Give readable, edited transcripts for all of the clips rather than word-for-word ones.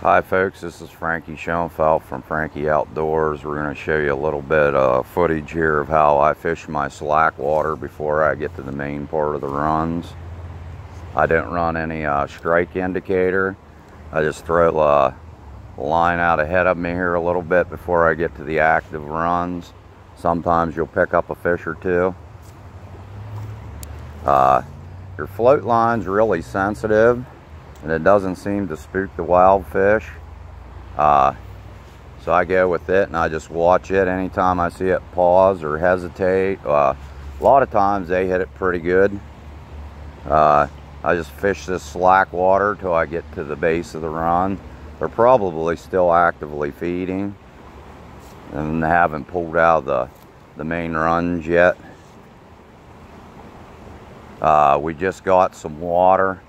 Hi folks, this is Frankie Schoenfeld from Frankie Outdoors. We're going to show you a little bit of footage here of how I fish my slack water before I get to the main part of the runs. I don't run any strike indicator. I just throw a line out ahead of me here a little bit before I get to the active runs. Sometimes you'll pick up a fish or two. Your float line's really sensitive, and it doesn't seem to spook the wild fish. So I go with it and I just watch it. Anytime I see it pause or hesitate, a lot of times they hit it pretty good. I just fish this slack water till I get to the base of the run. They're probably still actively feeding and they haven't pulled out of the main runs yet. We just got some water.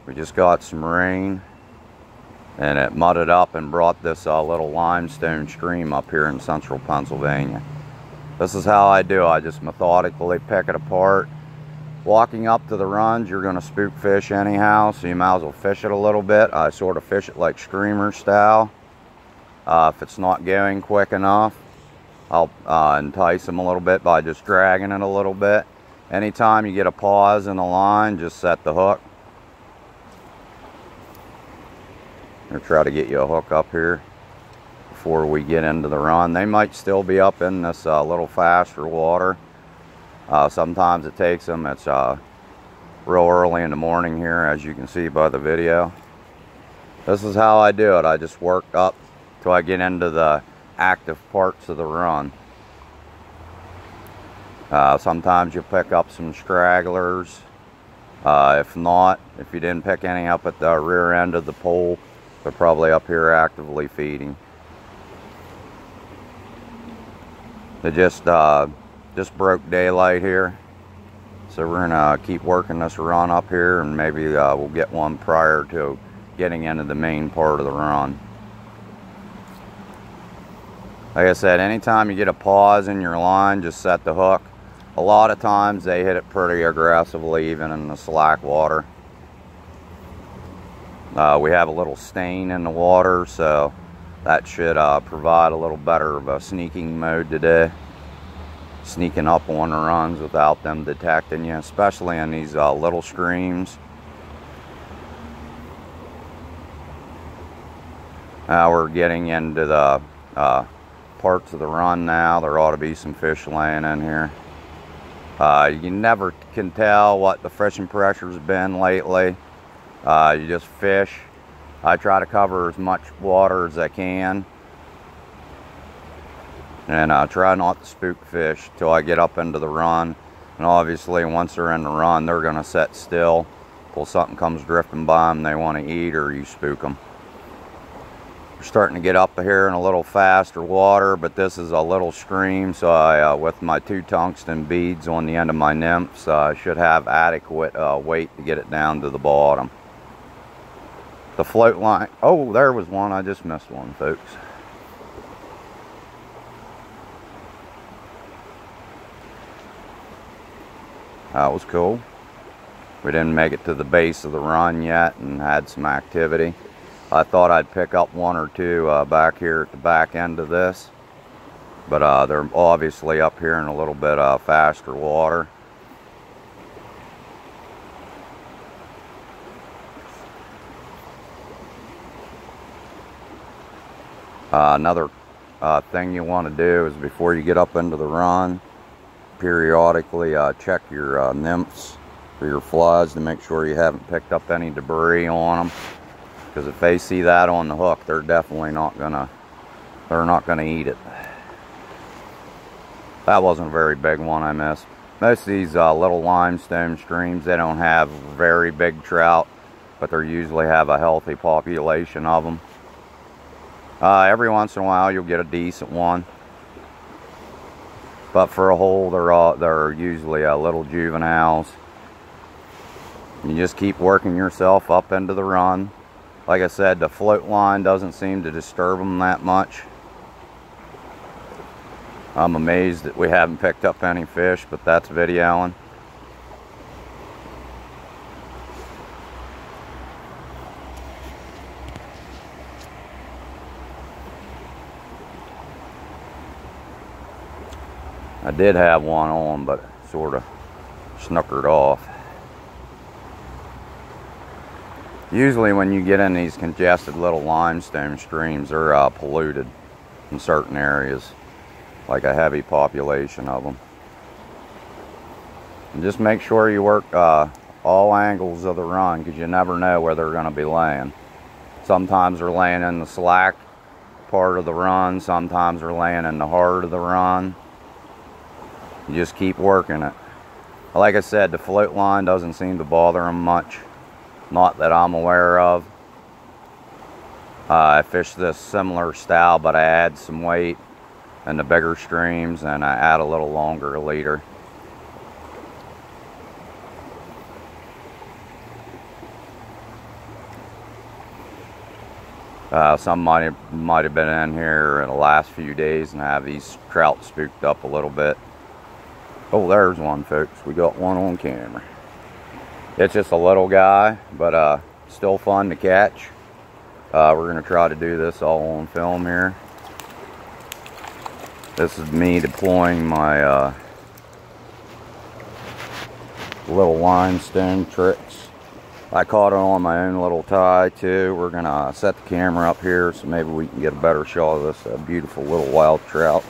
We just got some rain, and it mudded up and brought this little limestone stream up here in central Pennsylvania. This is how I do. I just methodically pick it apart. Walking up to the runs, you're going to spook fish anyhow, so you might as well fish it a little bit. I sort of fish it like streamer style. If it's not going quick enough, I'll entice them a little bit by just dragging it a little bit. Anytime you get a pause in the line, just set the hook. I'll try to get you a hook up here before we get into the run. They might still be up in this little faster water. Sometimes it takes them. It's real early in the morning here, as you can see by the video. This is how I do it. I just work up till I get into the active parts of the run. Sometimes you pick up some stragglers. If not, if you didn't pick any up at the rear end of the pole, they're probably up here actively feeding. They just broke daylight here, so we're gonna keep working this run up here, and maybe we'll get one prior to getting into the main part of the run. Like I said, anytime you get a pause in your line, just set the hook. A lot of times they hit it pretty aggressively, even in the slack water. We have a little stain in the water, so that should provide a little better of a sneaking mode today. Sneaking up on the runs without them detecting you, especially in these little streams. Now we're getting into the parts of the run now. There ought to be some fish laying in here. You never can tell what the fishing pressure's been lately. You just fish. I try to cover as much water as I can, and I try not to spook fish till I get up into the run. And obviously once they're in the run, they're going to sit still till something comes drifting by them they want to eat, or you spook them. We're starting to get up here in a little faster water, but this is a little stream, so I, with my 2 tungsten beads on the end of my nymphs, I should have adequate weight to get it down to the bottom. The float line, oh, there was one. I just missed one, folks. That was cool. We didn't make it to the base of the run yet and had some activity. I thought I'd pick up 1 or 2 back here at the back end of this, but they're obviously up here in a little bit faster water. Another thing you want to do is, before you get up into the run, periodically check your nymphs for your flies to make sure you haven't picked up any debris on them. Because if they see that on the hook, they're definitely not gonna eat it. That wasn't a very big one I missed. Most of these little limestone streams, they don't have very big trout, but they usually have a healthy population of them. Every once in a while you'll get a decent one, but for a whole they're usually little juveniles. You just keep working yourself up into the run. Like I said, the float line doesn't seem to disturb them that much. I'm amazed that we haven't picked up any fish, but that's videoing. I did have one on, but sort of snookered off. Usually when you get in these congested little limestone streams, they're polluted in certain areas, like a heavy population of them. And just make sure you work all angles of the run, because you never know where they're going to be laying. Sometimes they're laying in the slack part of the run, sometimes they're laying in the heart of the run. You just keep working it. Like I said, the float line doesn't seem to bother them much, not that I'm aware of. I fish this similar style, but I add some weight in the bigger streams and I add a little longer leader. Some might have been in here in the last few days and have these trout spooked up a little bit. Oh, there's one, folks. We got one on camera. It's just a little guy, but still fun to catch. We're going to try to do this all on film here. This is me deploying my little limestone tricks. I caught it on my own little tie too. We're going to set the camera up here so maybe we can get a better shot of this beautiful little wild trout.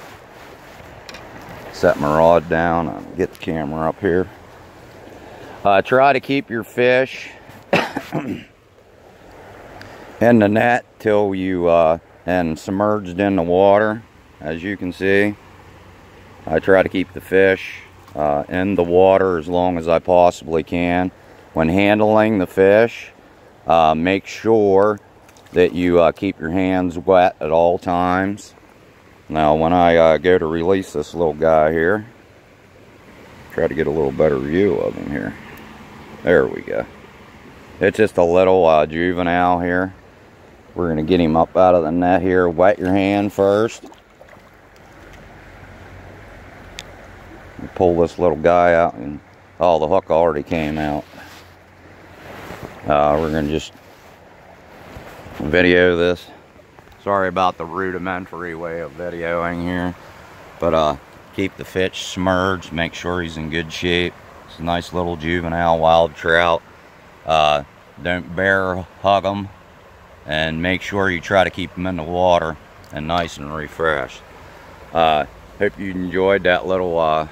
Set my rod down and get the camera up here. Try to keep your fish in the net till you and submerged in the water. As you can see, I try to keep the fish in the water as long as I possibly can. When handling the fish, make sure that you keep your hands wet at all times. Now when I go to release this little guy here, try to get a little better view of him here. There we go. It's just a little juvenile here. We're going to get him up out of the net here. Wet your hand first. Pull this little guy out, and oh, the hook already came out. We're going to just video this. Sorry about the rudimentary way of videoing here, but keep the fish submerged, make sure he's in good shape. It's a nice little juvenile wild trout. Don't bear hug them, and make sure you try to keep them in the water and nice and refreshed. Hope you enjoyed that little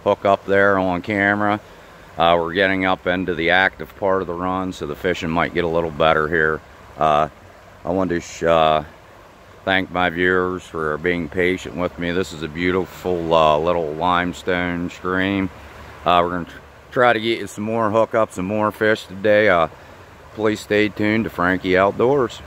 hook up there on camera. We're getting up into the active part of the run, so the fishing might get a little better here. I wanted to thank my viewers for being patient with me. This is a beautiful little limestone stream. We're going to try to get you some more hookups and more fish today. Please stay tuned to Frankie Outdoors.